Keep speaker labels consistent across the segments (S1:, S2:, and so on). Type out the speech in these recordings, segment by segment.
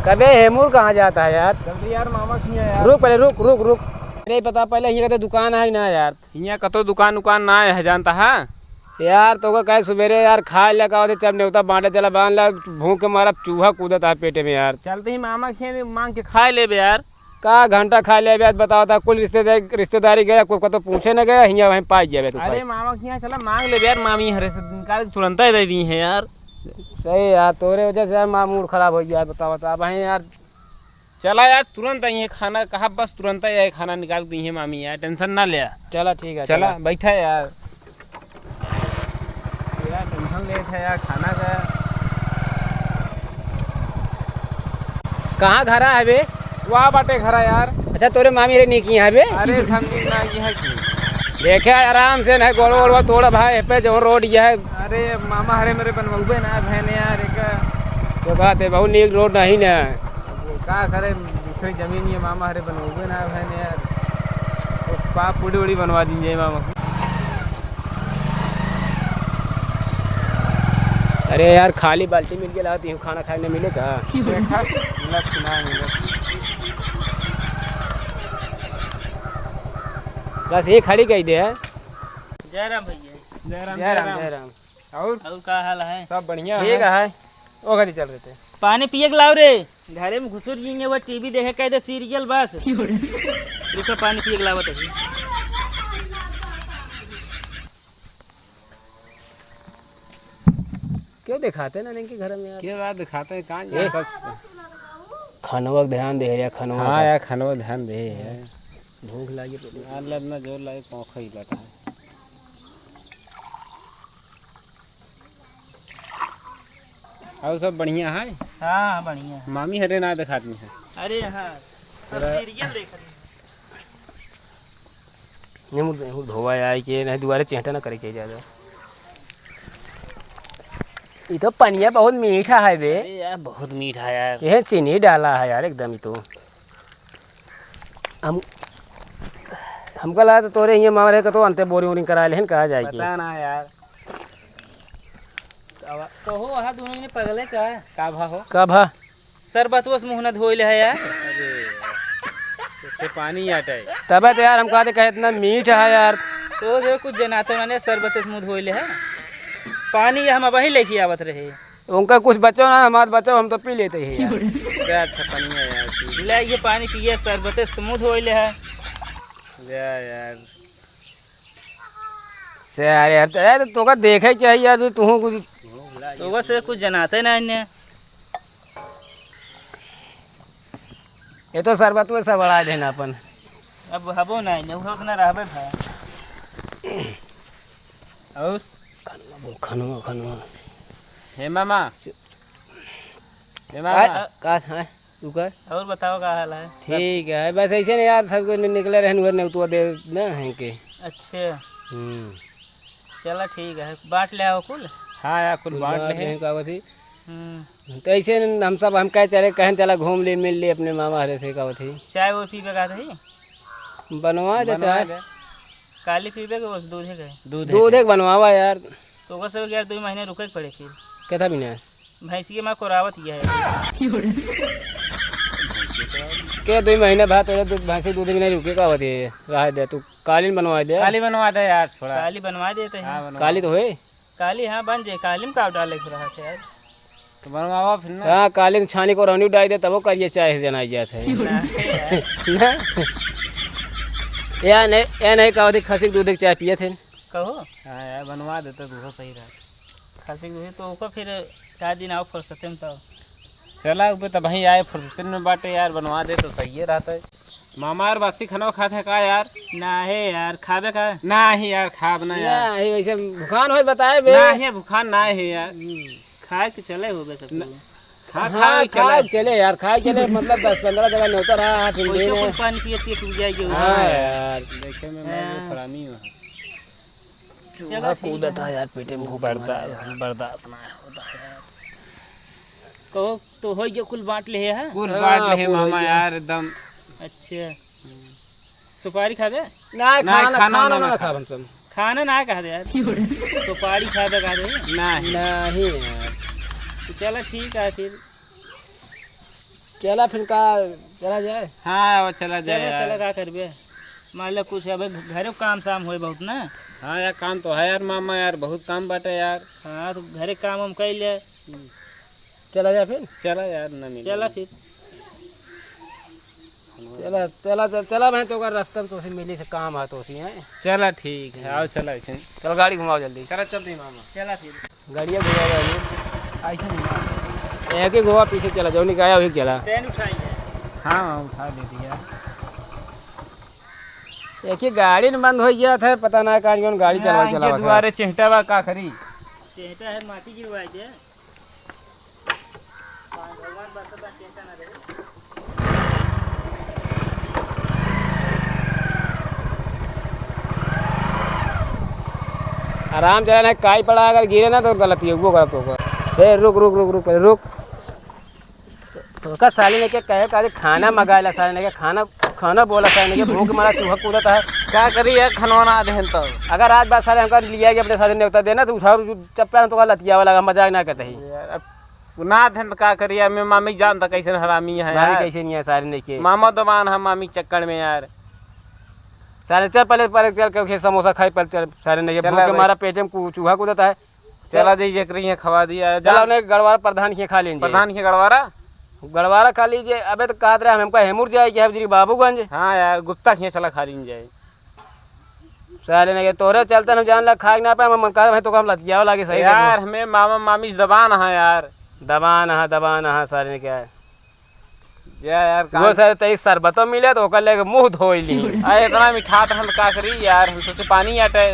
S1: कबे हेमूर कहाँ जाता है यार?
S2: जल्दी यार मामा की है यार।
S1: रुक पहले रुक रुक रुक। अरे पता पहले यहाँ का तो दुकान है ना यार?
S2: यहाँ कतो दुकान ना है जानता है
S1: यार तो कहे सवेरे यार खाए लगा जब न्योता बांटे चला बांध ला भूख के मारा चूहा कूदता है पेटे में यार।
S2: चलते ही मामा के मांग के खा ले बे यार।
S1: का घंटा खा लिया यार बताओ था कुल रिश्तेदारी गया कोई तो पूछे न गया यहाँ वहीं पाई जाए।
S2: अरे मामा के यहाँ चला मांग ले यार, मामी हरे से निकाल तुरंत ही दे दी है यार।
S1: सही यार तोरे वजह से यार माँ मूड खराब हो गया बताओ था वहीं यार।
S2: चला यार तुरंत आई है खाना कहा बस तुरंत ही आए खाना निकाल दी है मामी यार, टेंशन ना ले।
S1: चला ठीक है
S2: चला बैठा यार टेंशन ले था यार खाना का।
S1: कहाँ घर है बे?
S2: वहाँ बाटे घर यार।
S1: अच्छा तोरे मामी रे निकी है बे?
S2: अरे समझी ना ये है कि
S1: देखे आराम से न गोड़ वोड़ तोड़ भाई पे जो रोड ये है।
S2: अरे मामा हरे मेरे बनवाबे ना बहन यार एक
S1: तो बात है बहुत नीक रोड नहीं ना
S2: का करे दूसरी जमीन ये मामा हरे बनवाबे ना बहन यार। तो पाप पूड़ी उड़ी बनवा दीजिए मामा।
S1: अरे यार खाली बाल्टी मिल गया लाती हूँ खाना खाने मिलेगा? बस ये खड़ी कही दे है।
S2: जय राम भैया।
S1: जय राम जय राम जय राम।
S2: और क्या हाल है? सब बढ़िया
S1: ठीक है। वो कभी चल रहे थे
S3: पानी पिए के लाओ रे। घरे में घुसुर जिएंगे वो टीवी देखे कह दे सीरियल बस रुको पानी पिए के लाओ तभी।
S1: क्यों दिखाते ना इनके घर में यार?
S2: क्या बात दिखाते हैं कहाँ
S1: खानवा ध्यान दे यार खानवा।
S2: हाँ यार खानवा ध्यान दे यार।
S1: भूख लगी
S2: लगना जोर लगे कौखा ही बैठा है। और सब बढ़िया है?
S3: हाँ बढ़िया।
S2: मामी हरे ना दिखाती है।
S3: अरे हाँ सीरियल देख
S1: नहीं धोवा आए के नहीं दोबारा चेहटा ना करे के ज्यादा। ये तो पनिया बहुत मीठा है बे
S3: यार, बहुत मीठा है यार।
S1: यह चीनी डाला है यार एकदम ही। तो हमको लगा तो तोरे ये मारे का तो अंते बोरी वोरिंग करा ले कहा जाएगी
S2: पता ना यार।
S3: तो हो वहाँ दोनों ने पगले का भा हो
S1: कब है
S3: शरबत वस मुँह न धोइल है यार।
S2: इससे पानी आता है
S1: तब तो यार हम कहते कहे इतना मीठा है यार।
S3: तो जो कुछ जनाते मैंने शरबत से मुँह धोइल है पानी हम वही लेके आवत रहे।
S1: उनका कुछ बच्चों ना हमारे बच्चों हम तो पी लेते हैं यार।
S2: क्या अच्छा पानी है यार।
S3: ले ये पानी पिए शरबत से मुँह धोइल है
S2: यार
S1: से यार तो का देखे चाहिए यार तू कुछ
S3: तो बस कुछ जनाते ना इन्हें।
S1: ये तो शरबत में सब बढ़ा देना अपन।
S3: अब हबो ना इन्हें उहो ना रहबे था।
S2: और
S1: खनवा खनवा
S2: हे मामा
S1: का है तू कर
S3: और बताओ क्या हाल है?
S1: ठीक है बस ऐसे नहीं यार सबको निकले रहने नहीं तो दे ना है के।
S3: अच्छा चलो ठीक है बांट ले आओ कुल।
S2: हाँ यार कुल बांट ले
S1: का थी। तो ऐसे हम सब हम कह चले कहें चला घूम ले मिल ले अपने मामा हरे से का थी।
S3: चाय वो पीबे का थी
S1: बनवा दे चाय
S3: काली पीबे के बस दूध है
S1: दूध एक बनवावा यार।
S3: तो बस यार 2 महीने रुके पड़े फिर
S1: कैसा भी नहीं
S3: भैंसी के माँ कोरावत ये है
S1: के 2 महीने बाद तो भैंसी दूध में नहीं रुके का होती है रह दे तू कालीन बनवा दे।
S2: काली बनवा दे यार थोड़ा।
S3: काली बनवा देते हैं।
S2: हाँ,
S1: काली तो है
S3: काली हाँ बन जाए काली में काव डाले रहा था यार।
S2: तो बनवावा फिर ना।
S1: हाँ कालीन छानी को रहनी डाल दे तब वो करिए चाय जनाई जाते है या नहीं कहा थी खसी दूध की चाय पिए थे
S3: कहो।
S2: हाँ यार बनवा देते तो सही रहा।
S3: खासी तो ओको फिर 4 दिन आओ फुर्सत में तो
S2: चला ऊपर तब वहीं आए फुर्सत में बाटे यार बनवा दे तो सही है रहता है। मामा यार बासी खाना खाते का यार?
S3: ना है यार खाबे का
S2: ना ही यार खाब ना यार
S1: वैसे भुखान हो बताए बे
S2: ना ही भूखान ना है यार।
S3: खाए के चले हो बे सब
S1: हाँ खाए चले यार खाए चले मतलब 10-15 जगह न्योता रहा फिर
S3: कोई पानी पिए पिए टूट जाएगी।
S1: हाँ यार
S2: देखे में मैं फरानी हूँ
S1: चूहा कूदा था यार पेटे में
S2: बर्दाश्त ना होता है।
S3: कहो तो हो गया कुल बांट ले है
S2: कुल बांट ले मामा यार एकदम।
S3: अच्छा सुपारी खा दे
S1: ना खाना ना खा हम सब
S3: खाना ना कहा दे यार सुपारी खा दे कहा दे
S2: नहीं
S1: नहीं यार।
S3: तो चलो ठीक है फिर
S1: चला फिर का चला जाए।
S2: हाँ वो चला जाए
S3: चला
S2: यार।
S3: चला का करबे मान लो कुछ अब घरे काम शाम होए बहुत ना।
S2: हाँ यार काम तो है यार मामा यार, बहुत काम बाटे यार।
S3: हाँ तो घरे काम हम कर ले।
S1: चला जाए फिर।
S2: चला यार न मिले।
S3: चला फिर
S1: चला चला चला मैं तो कर रास्ते में तो मिली से काम है तो है।
S2: चला ठीक है, आओ चला ऐसे।
S1: चलो गाड़ी घुमाओ जल्दी।
S2: चला चलते मामा।
S3: चला फिर
S1: गाड़ियाँ घुमा जाएंगे ऐसा नहीं एक ही घुमा पीछे चला जो नहीं गया वही चला।
S3: ट्रेन उठाई है।
S2: हाँ उठा दे दिया।
S1: एक ही गाड़ी न बंद हो गया था पता ना कौन गाड़ी चला चला
S2: दुआरे चेहटा बा का करी।
S3: चेहटा है माटी गिरवाए दे। भगवान बरसात चेहटा ना रहे।
S1: आराम चला ना काई पड़ा अगर गिरे ना तो गलती है वो गलत होगा। ए रुक रुक रुक रुक रुक तो का साली ने क्या कहे का खाना मंगाया साली ने क्या खाना खाना बोला साली ने क्या भूख मारा चूहा कूदता है।
S2: क्या करी यार खनवाना देन तो।
S1: अगर आज बात साले हमका लिया कि अपने साथ न्योता देना तो उठा चप्पल तो लतिया वाला मजाक ना करते ही
S2: यार अब ना देन तो क्या करी यार। मैं मामी जानता कैसे हरामी है
S1: मामी
S2: यार।
S1: कैसे नहीं है सारी ने के
S2: मामा दबान है मामी चक्कर में यार।
S1: सारे चल पहले चल के समोसा खाई पहले चल सारे ने
S2: चला
S1: भूख
S2: भाई।
S1: हमारा पेट में चूहा कूदता है।
S2: चला दीजिए करी खवा दिया।
S1: चला उन्हें गड़वारा प्रधान के खा लेंगे।
S2: प्रधान के गड़वारा।
S1: गड़वारा खा लीजिए। अबे तो कहा रहे हमका हेमुर जाए कि हजरी बाबूगंज।
S2: हाँ यार गुप्ता खिया चला खा लीजिए जाए।
S1: सारे ने तोरे चलते हम जान ला खा ना पाए मन कहा तो हम लतिया लागे सही
S2: यार हमें मामा मामी से दबान है यार।
S1: दबान हाँ सारे ने क्या है
S2: यार
S1: वो सर तेईस शरबतो मिले तो ओकर लेके मुंह धोई ली।
S2: अरे इतना मिठा तो हम का करी यार। हम सोचे पानी आटे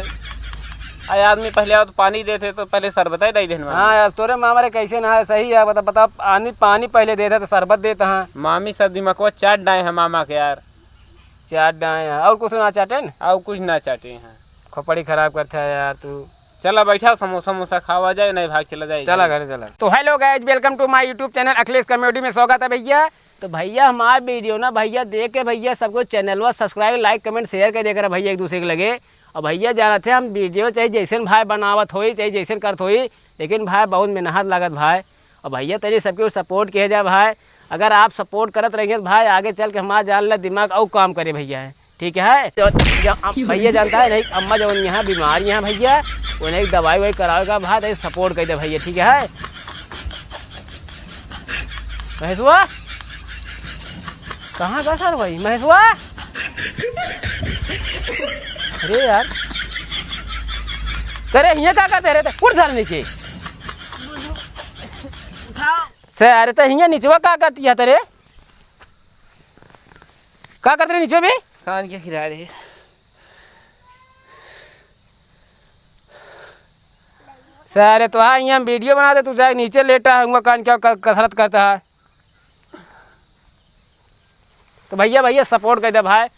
S2: आए आदमी पहले आओ तो पानी देते तो पहले शरबत ही दे देन।
S1: हाँ यार तोरे मामा रे कैसे ना है सही है बता आदमी पानी पहले देता तो शरबत देता है।
S2: मामी सब दिमाग चाट डाए हैं मामा के यार।
S1: चाट डाए हैं और कुछ ना चाटे न
S2: और कुछ ना चाटे हैं।
S1: खोपड़ी खराब करता है यार तू।
S2: चला बैठा समोसा मोसा खावा जाए नहीं भाग चला जाए।
S1: चला घर चला। तो hello guys welcome to my YouTube channel Akhilesh comedy में स्वागत है भैया। तो भैया हमारा वीडियो ना भैया देख के भैया सबको चैनल व सब्सक्राइब लाइक कमेंट शेयर कर देकर भैया एक दूसरे के लगे। और भैया जाना थे हम वीडियो चाहे जैसे भाई बनावत हो चाहे जैसे करत हो लेकिन भाई बहुत मेहनत लागत भाई। और भैया तेरे सबके सपोर्ट किया जाए भाई। अगर आप सपोर्ट करत रहेंगे तो भाई आगे चल के हमारा जान ला दिमाग और काम करे भैया है ठीक है। तो भैया जानता है नहीं अम्मा जो यहाँ बीमारी हैं भैया उन्हें दवाई वाई कराएगा भाई तो सपोर्ट कर दे भैया ठीक है। महेशवा कहाँ का सर भाई महेशवा। अरे यार करे यहाँ क्या करते रहते उठ साल नीचे से। अरे तो यहाँ नीचे क्या करती है तेरे क्या करते रहे नीचे भी
S2: कान के खिला रहे।
S1: सर तो हाँ यहाँ वीडियो बना दे तू जाए नीचे लेटा है कान क्या कसरत करता है। तो भैया सपोर्ट कर दे भाई